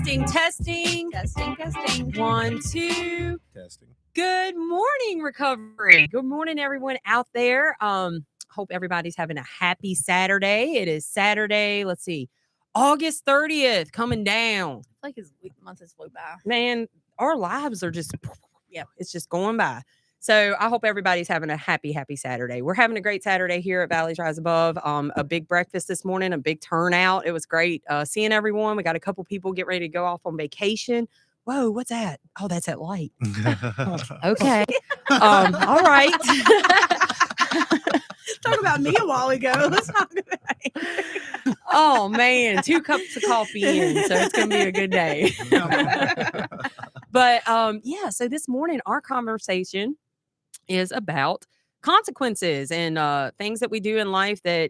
Testing. 1, 2. Testing. Good morning, recovery. Good morning, everyone out there. Hope everybody's having a happy Saturday. It is Saturday. Let's see, August 30th coming down. I feel like his month has flew by. Man, our lives are just, it's just going by. So I hope everybody's having a happy Saturday. We're having a great Saturday here at Valleys Rise Above. A big breakfast this morning, a big turnout. It was great seeing everyone. We got a couple people get ready to go off on vacation. Whoa, what's that? Oh, that's that light. Okay. All right. Talk about me a while ago. Let's talk about it. Oh, man. 2 cups of coffee in, so it's going to be a good day. But, so this morning, our conversation is about consequences and things that we do in life that,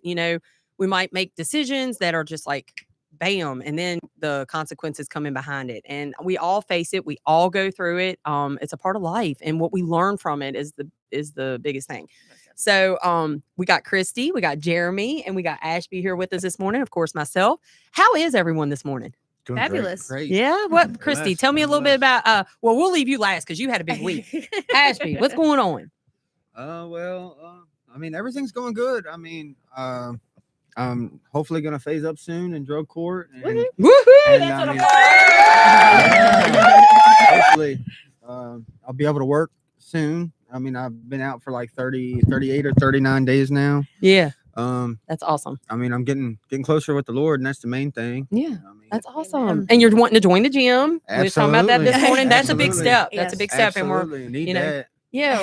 we might make decisions that are just like, bam, and then the consequences come in behind it. And we all face it. We all go through it. It's a part of life. And what we learn from it is the biggest thing. So we got Christy, we got Jeremy, and we got Ashby here with us this morning. Of course, myself. How is everyone this morning? Doing Fabulous. Great. Yeah. What, Christy, tell me a little bit about, we'll leave you last because you had a big week. Ashby, what's going on? Everything's going good. I'm hopefully gonna phase up soon in drug court. And, Woohoo! Hopefully, I'll be able to work soon. I've been out for like 38 or 39 days now. Yeah. That's awesome. I'm getting closer with the Lord, and that's the main thing. Yeah. That's awesome. And you're wanting to join the gym. We were talking about that this morning. That's a big step. That's a big step. Absolutely. And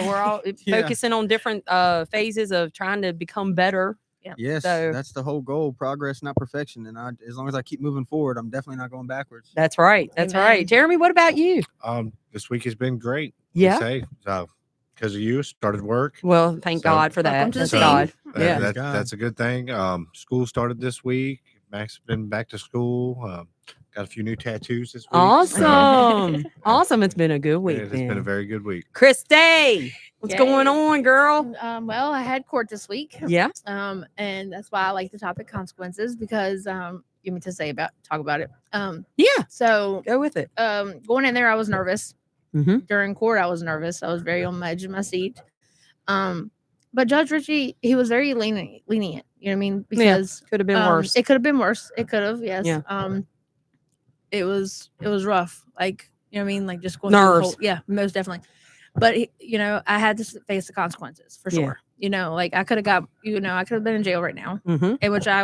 we're all focusing on different phases of trying to become better. Yeah. Yes, that's the whole goal: progress, not perfection. And as long as I keep moving forward, I'm definitely not going backwards. That's right. That's right. Jeremy, what about you? This week has been great. Yeah. So because of you, started work. Well, thank God for that. That's God. Yeah. That's a good thing. School started this week. Max been back to school. Got a few new tattoos this week. Awesome. Awesome. It's been a good week. It's been a very good week. Christy, what's going on, girl? Well, I had court this week. Yeah. And that's why I like the topic consequences, because you mean to talk about it. Yeah. So go with it. Going in there, I was nervous. Mm-hmm. During court, I was nervous. I was very on the edge of my seat. But Judge Ritchie, he was very lenient. You know what I mean? Because could have been worse. It could have been worse. It could have, yes. Yeah. It was rough. Like, you know what I mean? Like just going nerves. through most definitely. But I had to face the consequences for sure. Like I could have I could have been in jail right now. Mm-hmm. In which I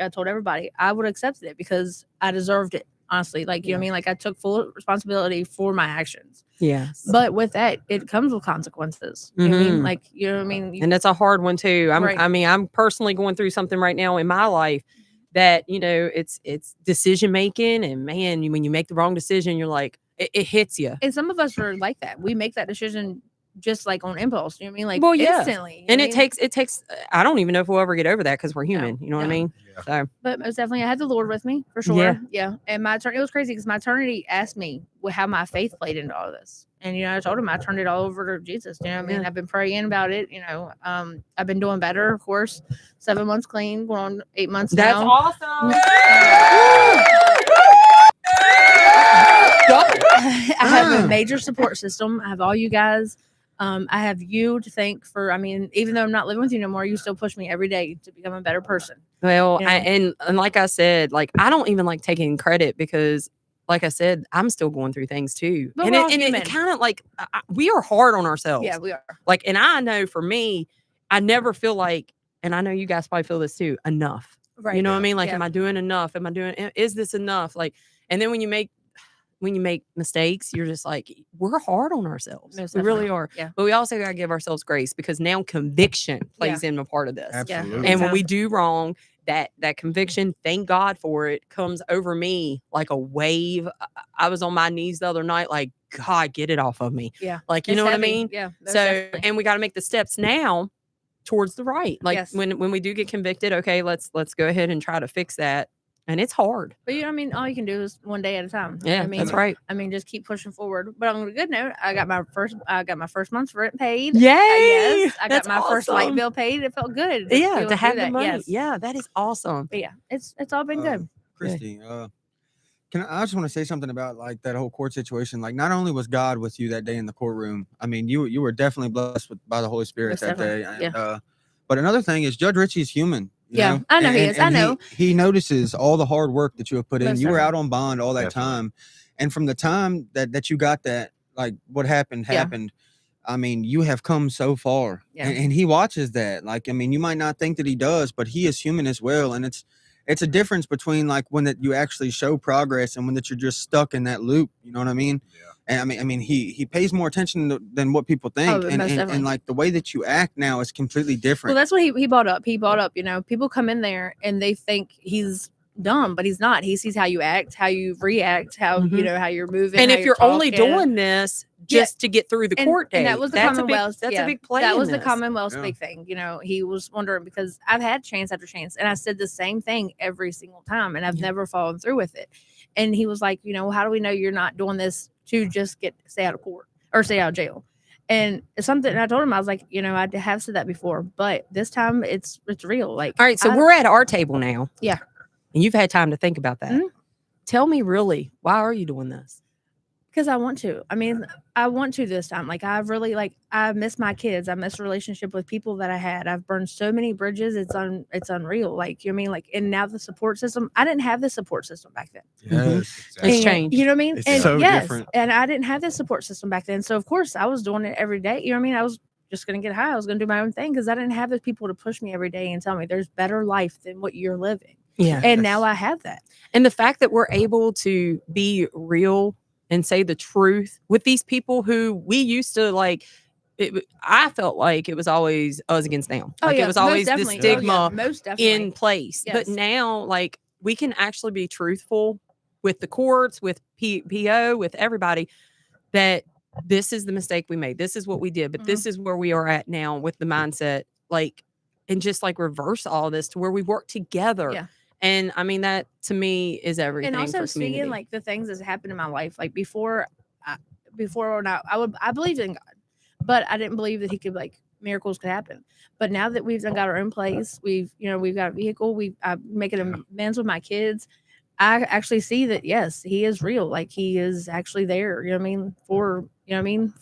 told everybody I would have accepted it because I deserved it. Honestly, like, you know what I mean? Like I took full responsibility for my actions. Yes. But with that, it comes with consequences. You know what I mean? Like, you know what I mean? And it's a hard one too. Right. I'm personally going through something right now in my life that, it's decision making, and man, when you make the wrong decision, you're like, it hits you. And some of us are like that. We make that decision just like on impulse. You know what I mean? Like instantly. And it takes, I don't even know if we'll ever get over that because we're human. You know what I mean? Yeah. So, but most definitely I had the Lord with me for sure. Yeah. And it was crazy because my attorney asked me how my faith played into all of this. And, I told him I turned it all over to Jesus. You know what I mean? I've been praying about it. I've been doing better, of course. 7 months clean, going on 8 months that's now. Awesome. I have a major support system. I have all you guys. I have you to thank for, even though I'm not living with you no more, you still push me every day to become a better person. Well, and like I said, like, I don't even like taking credit because, like I said, I'm still going through things too. But it kind of like, we are hard on ourselves. Yeah, we are. Like, and I know for me, I never feel like, and I know you guys probably feel this too, enough. Right. You know what I mean? Like, am I doing enough? Is this enough? Like, and then when you make mistakes, you're just like, we're hard on ourselves. We really are. Yeah. But we also got to give ourselves grace because now conviction plays in a part of this. Absolutely. And when we do wrong, that conviction, thank God for it, comes over me like a wave. I was on my knees the other night, like, God, get it off of me. Yeah. Like, you know what I mean? Yeah. So, and we got to make the steps now towards the right. Like when we do get convicted, okay, let's go ahead and try to fix that. And it's hard. But all you can do is one day at a time. Yeah, that's right. Just keep pushing forward. But on a good note, I got my first month's rent paid. Yay! Yes, I got my first awesome. light bill paid. It felt good. To have the that. money. Yes. Yeah, that is awesome. But yeah, it's all been good. Christy, I just want to say something about like that whole court situation. Like, not only was God with you that day in the courtroom, I mean, you were definitely blessed by the Holy Spirit Most that day. definitely, And, yeah. but another thing is Judge Ritchie's human. You Yeah, know? I know he is. I know. He notices all the hard work that you have put in. Most You were out definitely. on bond all that Definitely. time, and from the time that you got that, like what happened Yeah. happened. I mean, you have come so far, Yeah. and he watches that. Like, I mean, you might not think that he does, but he is human as well, and it's a difference between like when that you actually show progress and when that you're just stuck in that loop. You know what I mean? Yeah. And I mean, he pays more attention than what people think, Oh, and, most and definitely. and like the way that you act now is completely Well, different. that's what he brought up. He brought up, people come in there and they think he's dumb, but he's not. He sees how you act, how you react, how Mhm. how you're moving. And how if you're only talking. doing this Yeah. just to get through the And court date, that was the that's Commonwealth's. a big play. That in was the this. Commonwealth's Yeah. big thing. He was wondering because I've had chance after chance, and I said the same thing every single time, and I've Yeah. never followed through with it. And he was like, how do we know you're not doing this to just stay out of court or stay out of jail? And it's something I told him, I was like, I have said that before, but this time it's real. Like, All right, so I- we're at our table now. Yeah. And you've had time to think about that. Mhm. Tell me really, why are you doing this? because I want to. I mean, I want to this time. Like, I've really I miss my kids. I miss a relationship with people that I had. I've burned so many bridges. It's unreal. Like, you know what I mean? Like, and now the support system. I didn't have the support system back then. Mhm. Exactly. It's And, changed. You know what I mean? It's and so yes, different. and I didn't have this support system back then. So of course I was doing it every day. You know what I mean? I was just gonna get high. I was gonna do my own thing because I didn't have those people to push me every day and tell me there's better life than what you're living. Yeah. And now I have that. And the fact that we're able to be real and say the truth with these people who we used to like, I felt like it was always us against them. Oh Like yeah, it was most always this definitely. stigma Most definitely. in place. But Yes. now, like, we can actually be truthful with the courts, with PO, with everybody that this is the mistake we made. This is what we did. But this is where we are at now with the mindset, like, and just like reverse all this to where we work together. Yeah. And I mean, that to me is everything. And also for seeing community. like the things that's happened in my life, like before or not, I believed in God, but I didn't believe that He could miracles could happen. But now that we've got our own place, we've got a vehicle, I'm making amends with my kids. I actually see that yes, He is real. Like He is actually there. You know what I mean? For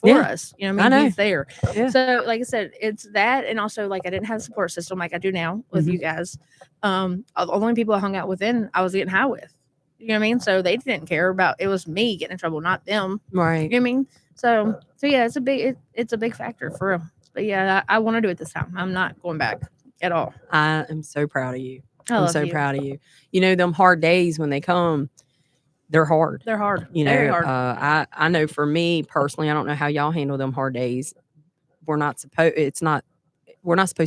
Yeah. us. You know what I I mean? know. He's there. Yeah. So like I said, it's that, and also like I didn't have a support system like I do now with Mhm. you guys. The only people I hung out with I was getting high with. You know what I mean? So they didn't care about it was me getting in trouble, not them. Right. You know what I mean? So yeah, it's a big factor for real. But yeah, I want to do it this time. I'm not going back at all. I am so proud of you. I I'm love so you. proud of you. You know, them hard days when they come, they're hard. They're hard. You know, Very hard. I know for me personally, I don't know how y'all handle them hard days. We're not supposed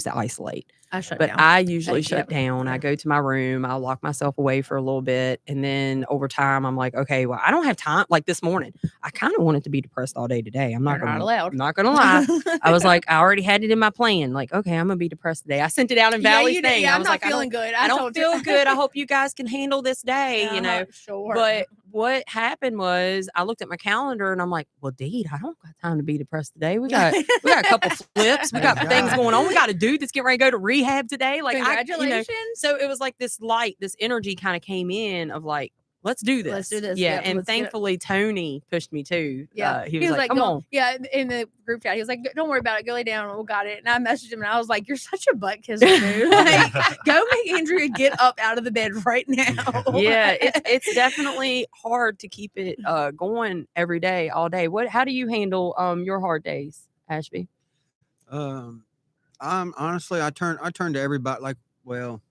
to isolate. I shut But down. I usually Yep. shut down. I go to my room. I'll lock myself away for a little bit. And then over time, I'm like, okay, well, I don't have time. Like this morning, I kind of wanted to be depressed all day today. I'm not You're not gonna, allowed. I'm not going to lie. I was like, I already had it in my plan. Like, okay, I'm going to be depressed today. I sent it out in Valley's thing. I I'm was not like, feeling good. I don't feel good. I hope you guys can handle this day, you know. Sure. But what happened was I looked at my calendar and I'm like, well, Deed, I don't got time to be depressed today. We got a couple flips. We got Oh, things God. going on. We got a dude that's getting ready to go to rehab today. Like, Congratulations. so it was like this light, this energy kind of came in of like, let's do this. Let's do this. Yeah. Yep, And let's get it. thankfully, Tony pushed me too. Yeah. He was like, come "Don't-" on. Yeah, in the group chat, he was like, don't worry about it. Go lay down. We got it. And I messaged him and I was like, you're such a butt kisser, dude. Like, go make Andrea get up out of the bed right now. Yeah, it's definitely hard to keep it going every day, all day. How do you handle your hard days, Ashby? I'm honestly, I turn to everybody. Like, well,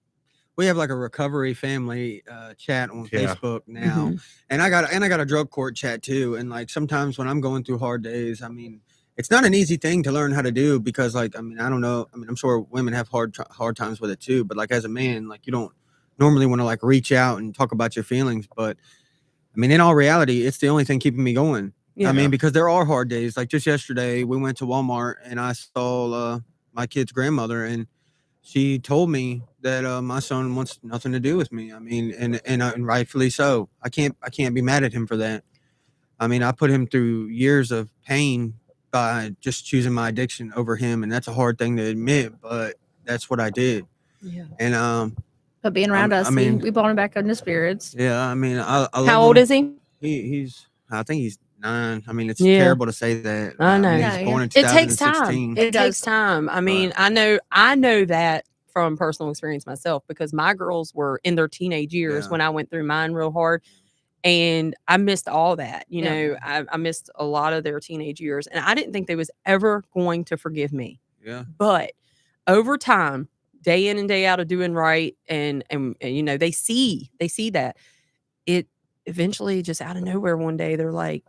we have like a recovery family chat on Yeah. Facebook now, Mhm. and I got a drug court chat too. And like sometimes when I'm going through hard days, I mean, it's not an easy thing to learn how to do because like I mean, I don't know. I mean, I'm sure women have hard times with it too. But like as a man, like you don't normally want to like reach out and talk about your feelings. But I mean, in all reality, it's the only thing keeping me going. Yeah. I mean, because there are hard days. Like just yesterday, we went to Walmart and I saw my kid's grandmother, and she told me that my son wants nothing to do with me. I mean, and rightfully so. I can't be mad at him for that. I mean, I put him through years of pain by just choosing my addiction over him, and that's a hard thing to admit, but that's what I did. Yeah. And But being around us, I mean, we brought him back into spirits. yeah, I mean, I love How old him. is he? He's I think he's 9. I mean, it's Yeah. terrible to say that. I know. He's No, yeah. born in It takes 2016. time. It does. takes time. I mean, I know that from personal experience myself because my girls were in their teenage years Yeah. when I went through mine real hard. And I missed all that. You Yeah. know, I missed a lot of their teenage years. And I didn't think they was ever going to forgive me. Yeah. But over time, day in and day out of doing right, and you know, they see that it eventually just out of nowhere one day they're like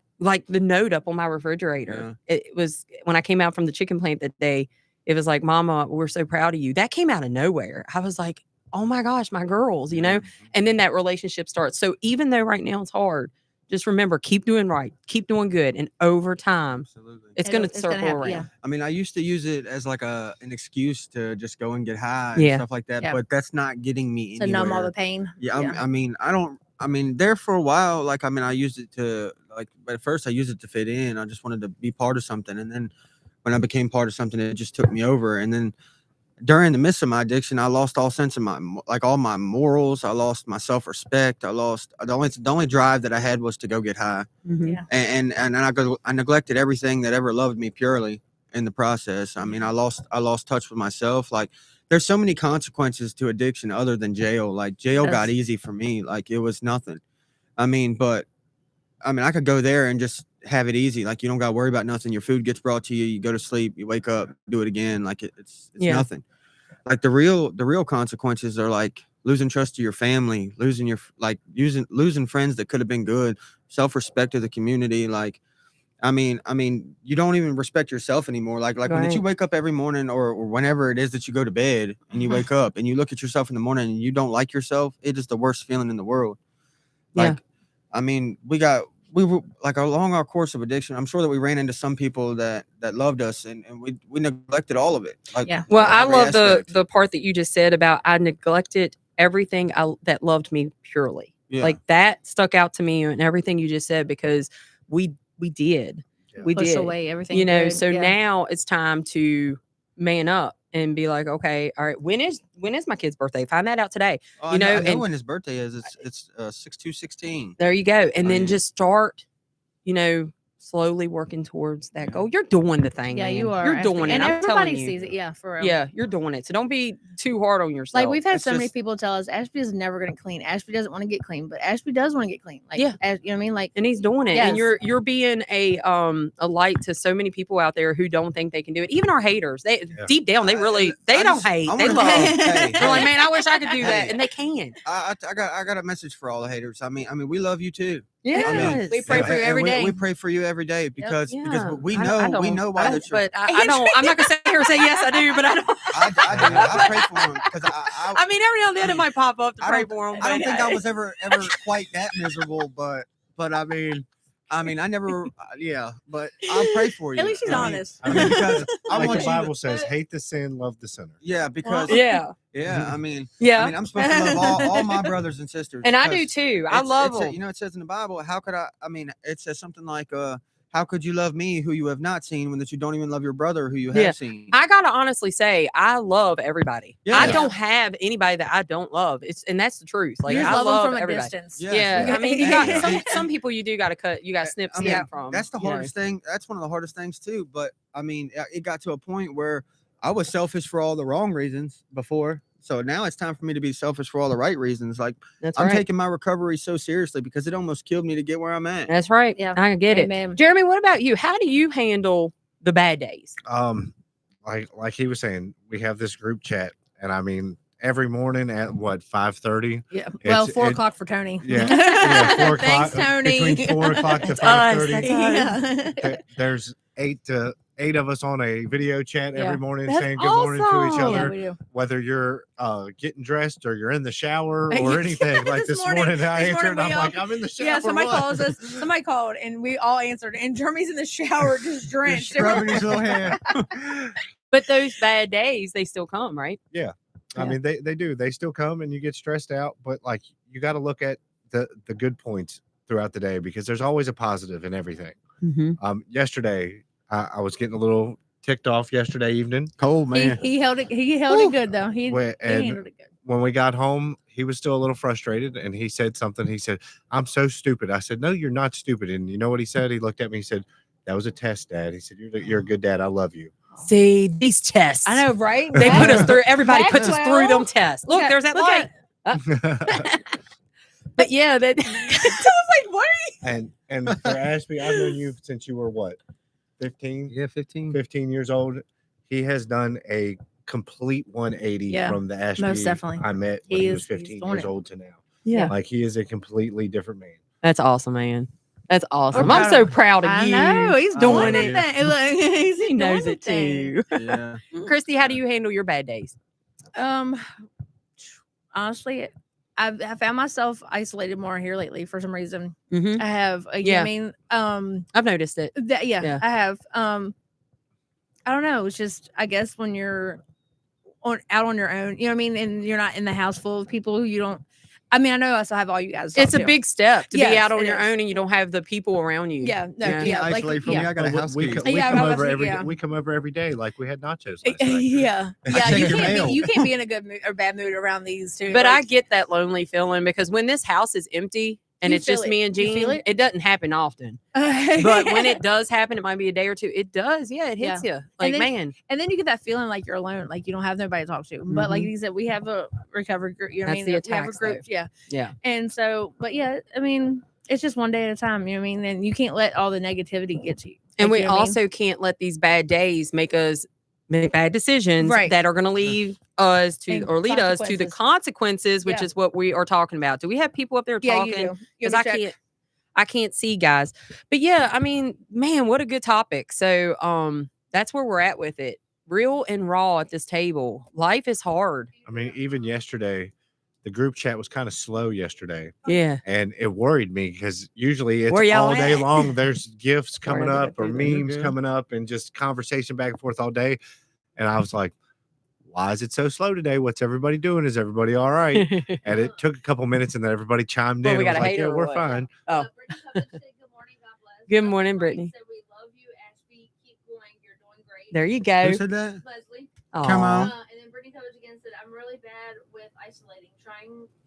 the note up on my refrigerator. It was when I came out from the chicken plant that day. It was like, "Mama, we're so proud of you." That came out of nowhere. I was like, "Oh my gosh, my girls," you know. And then that relationship starts. So even though right now it's hard, just remember, keep doing right, keep doing good, and over time, Absolutely. it's going to It's gonna circle happen, around. yeah. I mean, I used to use it as like an excuse to just go and get high Yeah. and stuff like that, Yeah. but that's not getting me To anywhere. numb all the pain. Yeah, I mean, there for a while, like, I mean, I used it to, like, but at first I used it to fit in. I just wanted to be part of something. And then when I became part of something, it just took me over. And then during the midst of my addiction, I lost all sense of all my morals. I lost my self-respect. I lost the only drive that I had was to go get high. Mhm. Yeah. And I neglected everything that ever loved me purely in the process. I mean, I lost touch with myself. Like, there's so many consequences to addiction other than jail. Like, jail got Yes. easy for me. Like, it was nothing. I mean, I could go there and just have it easy. Like, you don't got to worry about nothing. Your food gets brought to you. You go to sleep. You wake up, do it again. Like, it's Yeah. nothing. Like, the real consequences are like losing trust to your family, losing losing friends that could have been good, self-respect of the community. Like, I mean, you don't even respect yourself anymore. Like when you Right. wake up every morning or whenever it is that you go to bed and you Mhm. wake up and you look at yourself in the morning and you don't like yourself, it is the worst feeling in the world. Yeah. Like, I mean, we were like along our course of addiction. I'm sure that we ran into some people that loved us and we neglected all of it. Like, Yeah. Well, I every love aspect. the part that you just said about I neglected everything that loved me purely. Yeah. Like that stuck out to me and everything you just said because we did. Yeah. We Push did. away everything. You know, good. so Yeah. now it's time to man up and be like, okay, all right, when is my kid's birthday? Find that out today. Oh, You know, I know and when his birthday is. It's 6/2/16. there you go. And I then mean- just start, you know, slowly working towards that goal. You're doing the thing, Yeah, man. you are. You're Ashley. doing it. And I'm telling everybody you. sees it. Yeah, for real. Yeah, you're doing it. So don't be too hard on yourself. Like we've had It's so many just- people tell us Ashby is never going to clean. Ashby doesn't want to get clean, but Ashby does want to get clean. Like, Yeah. you know what I mean? Like, and he's doing it. And Yes. you're being a light to so many people out there who don't think they can do it. Even our haters. They Yeah. deep down they really I don't just- hate. I They wanna- love. Hey, They're like, hey. man, I wish I could do that. Hey. And they can. I got a message for all the haters. I mean, we love you too. Yes. we pray Yeah. for you every day. We pray for you every day because Yeah. we I know don't- why I the don't- truth. but I don't. I'm not gonna sit here and say yes, I do, but I don't. I do. I pray for them because I mean, every now and then it might pop up to I pray don't- for them. I don't think I was ever quite that miserable, but I mean, I never, yeah, but I'll pray for you. At least she's I mean, honest. I mean, because I like want the you. Bible says, hate the sin, love the sinner. Yeah, because Yeah. I mean, Yeah. I'm supposed to love all my brothers and sisters, And I do because too. I love them. You know, it says in the Bible, how could I mean, it says something like, how could you love me who you have not seen when that you don't even love your brother who you have Yeah. seen? I gotta honestly say, I love everybody. Yeah. I Yeah. don't have anybody that I don't love. And that's the truth. Like You I just love them love from a everybody. distance. Yeah. Yeah, I mean, you And- got and- some people you do got to cut. You got to snip I mean, skin from. That's the you know. hardest thing. That's one of the hardest things too. But I mean, it got to a point where I was selfish for all the wrong reasons before. So now it's time for me to be selfish for all the right reasons. Like, That's I'm right. taking my recovery so seriously because it almost killed me to get where I'm at. That's right. Yeah. I get Amen. it. Jeremy, what about you? How do you handle the bad days? Like he was saying, we have this group chat, and I mean, every morning at what 5:30. Yeah. Well, It's- 4 it- o'clock for Tony. Yeah, yeah, 4 o'clock. Thanks, Tony. Between 4 o'clock to That's us, 5:30. that's Yeah. There's eight of us on a video chat Yeah. every morning That's saying good morning to each awesome. other. Yeah, we do. Whether you're getting dressed or you're in the shower or anything. Like this morning, I this answered, morning and I'm we like, all- I'm in the shower. Yeah, somebody what? calls us. Somebody called, and we all answered. And Jeremy's in the shower, just Just drenched. scrubbing his little hand. But those bad days, they still come, right? I Yeah. mean, they do. They still come, and you get stressed out. But like, you got to look at the good points throughout the day because there's always a positive in everything. Mm-hmm. Yesterday, I was getting a little ticked off yesterday evening. Cold man. He held it. He held it good though. He and handled it good. when we got home, he was still a little frustrated, and he said something. He said, "I'm so stupid." I said, "No, you're not stupid." And you know what he said? He looked at me. He said, "That was a test, Dad." He said, "You're a good dad. I love you." See, these tests. I know, right? They put us through. Everybody Heck, puts us through them well, tests. Look, yeah, there's that look light. But yeah, that. I was like, what are you? and for Ashby, I've known you since you were what, 15? Yeah, 15. 15 years old. He has done a complete 180 Yeah, from the Ashby most definitely. I met when he was He's 15 doing years it. old to now. Yeah. Like he is a completely different man. That's awesome, man. That's awesome. We're I'm proud so of- proud of I you. know he's doing doing it. it. Look, He knows doing it the thing. too. Yeah. Christy, how do you handle your bad days? Honestly, I found myself isolated more here lately for some reason. Mm-hmm. I have, Yeah. I mean, I've noticed it. yeah, Yeah. I have. I don't know. It's just, I guess, when you're out on your own, you know what I mean, and you're not in the house full of people who you don't. I mean, I know I still have all you guys. to It's a talk to. big step to be Yes, out on it your is. own and you don't have the people around you. Yeah, no, Yeah. yeah, Can't like, isolate from me. I got a Well, house we, key. we Yeah, come I was over like, every yeah. we come over every day like we had nachos last night. yeah, yeah. check You your can't mail. be, you can't be in a good mood or bad mood around these two. But I like, get that lonely feeling because when this house is empty and You it's just feel me it. and You Jean, feel it? it doesn't happen often. But when it does happen, it might be a day or two. It does. Yeah, it hits you. Like, then- man, and then you get that feeling like you're alone, like you don't have nobody to talk to. But like Mhm. you said, we have a recovery group. You know what I That's mean? the We have a attacks, group. though. Yeah. Yeah. And so, but yeah, I mean, it's just one day at a time. You know what I mean? And you can't let all the negativity get to you. and Like, we you know what I mean? also can't let these bad days make us make bad decisions Right. that are going to lead us to And or lead us to the consequences, which Yeah. is what we are talking about. Do we have people up there Yeah, talking? you do. You Because have to check. I can't see, guys. But yeah, I mean, man, what a good topic. So that's where we're at with it. Real and raw at this table. Life is hard. I mean, even yesterday, the group chat was kind of slow yesterday, Yeah. and it worried me because usually it's Where y'all all day at? long. There's gifts coming Sorry, I up or gotta do that. memes Okay. coming up and just conversation back and forth all day. And I was like, why is it so slow today? What's everybody doing? Is everybody all right? And it took a couple minutes, and then everybody chimed Well, in. we and got was a like, hater yeah, or we're what? fine. Oh. Good morning, Brittany. We love you, Ashby. Keep going. You're doing great. There you Who go. said that? Leslie. Come Aw. on. And then Brittany Coach again said, "I'm really bad with isolating.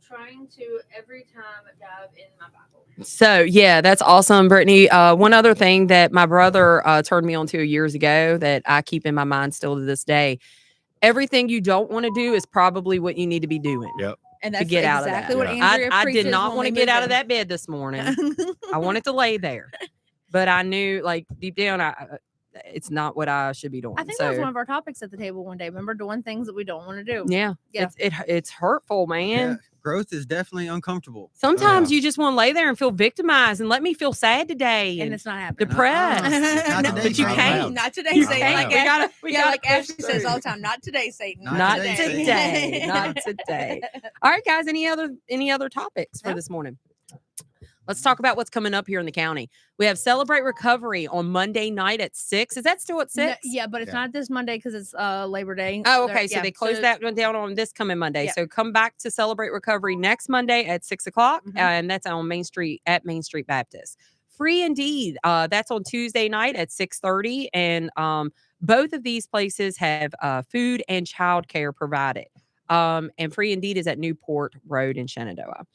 Trying to every time dive in my Bible." So yeah, that's awesome, Brittany. One other thing that my brother turned me on to years ago that I keep in my mind still to this day: everything you don't want to do is probably what you need to be doing. Yep. And To that's get out of exactly that. what Yeah. Andrea I did preaches not when want to we get move out of in. that bed this morning. I wanted to lay there, but I knew, like deep down, it's not what I should be doing. I think so, that was one of our topics at the table one day. Remember doing things that we don't want to do. yeah, Yeah. it's hurtful, man. Yeah. Growth is definitely uncomfortable. Sometimes you just want to lay there and feel victimized and let me feel sad today And and it's not happening. depressed. Not No, today, but you Satan. can't. Not today, You Satan. can't. Like We Ash- gotta, yeah, like push Ashley says through. all the time. Not today, Satan. Not today, today. Not today. All right, guys. Any other topics for No. this morning? Let's talk about what's coming up here in the county. We have Celebrate Recovery on Monday night at 6. Is that still at 6? No, yeah, but it's Yeah. not this Monday because it's Labor Day. Oh, They're- okay. So yeah, they closed that one down on this coming Monday. Yeah. So come back to Celebrate Recovery next Monday at 6:00, Mhm. and that's on Main Street at Main Street Baptist. Free Indeed. That's on Tuesday night at 6:30, and both of these places have food and childcare provided. And Free Indeed is at Newport Road in Shenandoah.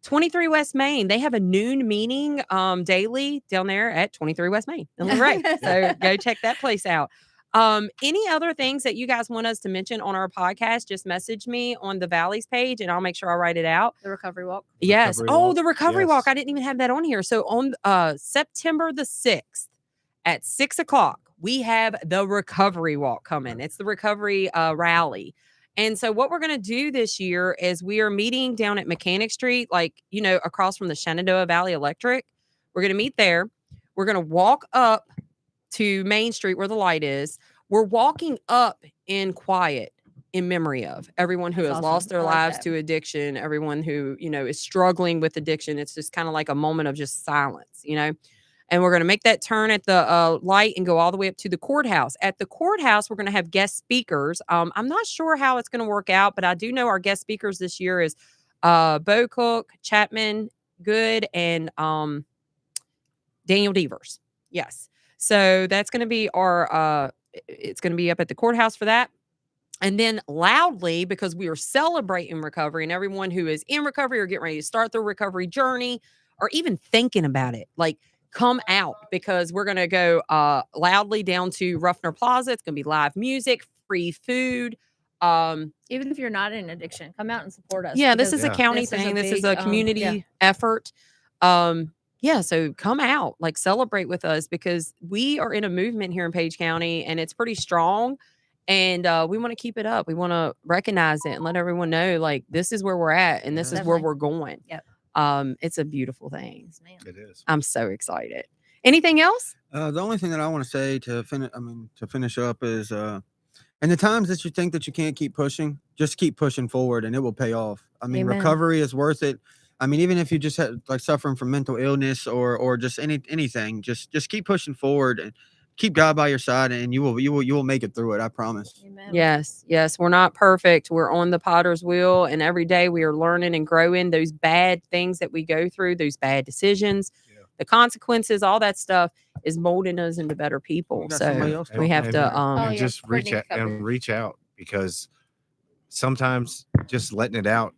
23 West Main, they have a noon meeting daily down there at 23 West Main in Luray. So go check that place out. Any other things that you guys want us to mention on our podcast, just message me on the Valleys page and I'll make sure I write it out. The recovery walk. Yes. Recovery Oh, walk. the recovery walk. Yes. I didn't even have that on here. So on September the 6th at 6:00, we have the recovery walk coming. It's the recovery rally. And so what we're going to do this year is we are meeting down at Mechanic Street, like, across from the Shenandoah Valley Electric. We're going to meet there. We're going to walk up to Main Street where the light is. We're walking up in quiet in memory of everyone who That's has awesome. lost their I like lives that. to addiction, everyone who, is struggling with addiction. It's just kind of like a moment of just silence, And we're going to make that turn at the light and go all the way up to the courthouse. At the courthouse, we're going to have guest speakers. I'm not sure how it's going to work out, but I do know our guest speakers this year is Bo Cook, Chapman Good, and Daniel Devers. Yes. So that's going to be our, it's going to be up at the courthouse for that. And then loudly, because we are celebrating recovery and everyone who is in recovery or getting ready to start their recovery journey or even thinking about it, like come out because we're going to go loudly down to Ruffner Plaza. It's going to be live music, free food. Even if you're not in addiction, come out and support us. Yeah, this is Yeah. a county this is a thing. This is big, a community effort. Yeah, so come out, like celebrate with us because we are in a movement here in Page County and it's pretty strong. And we want to keep it up. We want to recognize it and let everyone know like this is where we're at and this is where Definitely. we're going. Yep. It's a beautiful thing. Yes, ma'am. It is. I'm so excited. Anything else? The only thing that I want to say to finish up is, in the times that you think that you can't keep pushing, just keep pushing forward, and it will pay off. I mean, Amen. recovery is worth it. I mean, even if you just had like suffering from mental illness or just anything, just keep pushing forward and keep God by your side, and you will make it through it. I promise. Amen. Yes, yes. We're not perfect. We're on the potter's wheel, and every day we are learning and growing. Those bad things that we go through, those bad decisions, the consequences, all that stuff is molding us into better people. We got somebody So else we have to Oh, and yeah, just reach Brittany out covered. reach out because sometimes just letting it out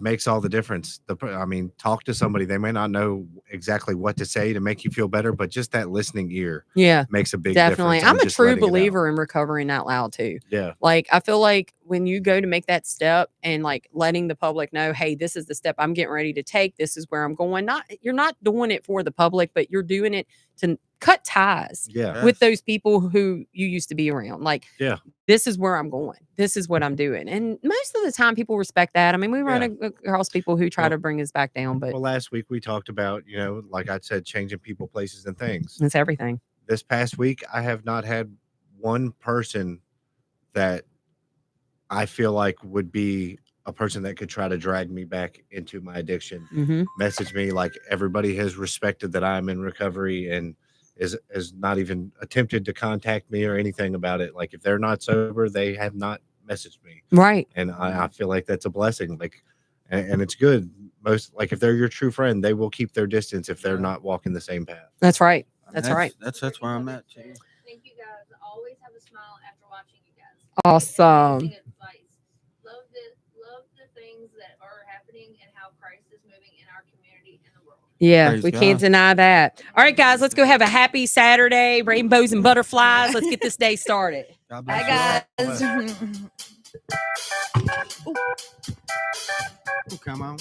makes all the difference. I mean, talk to somebody. They may not know exactly what to say to make you feel better, but just that listening ear yeah. makes a big Definitely. difference. I'm and a just true letting it out. believer in recovering out loud too. Yeah. Like I feel like when you go to make that step and like letting the public know, hey, this is the step I'm getting ready to take. This is where I'm going. You're not doing it for the public, but you're doing it to cut ties Yeah. with those people who you used to be around. Like, Yeah. this is where I'm going. This is what I'm doing. And most of the time people respect that. I mean, we run across people who try to bring us back down, but Well, last week we talked about, like I said, changing people, places, and things. it's everything. This past week, I have not had one person that I feel like would be a person that could try to drag me back into my addiction. Mm-hmm. Message me. Like everybody has respected that I'm in recovery and is not even attempted to contact me or anything about it. Like if they're not sober, they have not messaged me. Right. And I feel like that's a blessing. Like, and it's good. Most like if they're your true friend, they will keep their distance if they're not walking the same path. That's right. That's right. That's where I'm at too. Thank you guys. Always have a smile after watching you guys. Awesome. Amazing advice. Love the things that are happening and how Christ is moving in our community and the world. Yeah, Praise we God. can't deny that. All right, guys, let's go have a happy Saturday. Rainbows and butterflies. Let's get this day started. God bless you Bye, all. guys. Oh, come on.